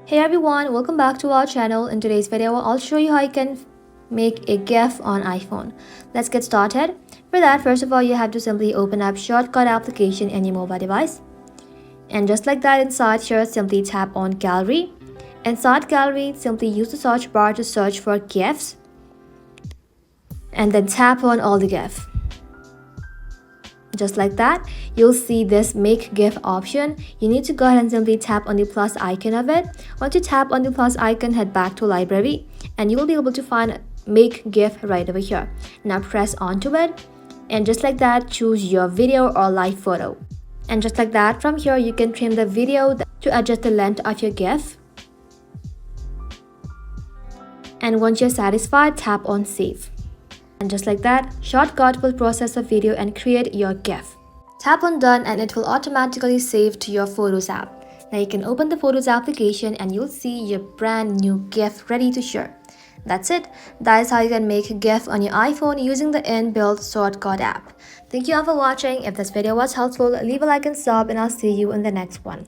Hey everyone, welcome back to our channel. In today's video, I'll show you how you can make a GIF on iPhone. Let's get started. For that, first of all, you have to simply open up Shortcut application in your mobile device. And just like that, inside here, simply tap on Gallery. Inside Gallery, simply use the search bar to search for GIFs. And then tap on all the GIF. Just like that, you'll see this Make GIF option. You need to go ahead and simply tap on the plus icon of it. Once you tap on the plus icon, head back to Library and you will be able to find Make GIF right over here. Now press onto it and just like that, choose your video or live photo. And just like that, from here you can trim the video to adjust the length of your GIF. And once you're satisfied, tap on Save. And just like that, Shortcut will process the video and create your GIF. Tap on Done and it will automatically save to your Photos app. Now you can open the Photos application and you'll see your brand new GIF ready to share. That's it. That is how you can make a GIF on your iPhone using the inbuilt Shortcut app. Thank you all for watching. If this video was helpful, leave a like and sub and I'll see you in the next one.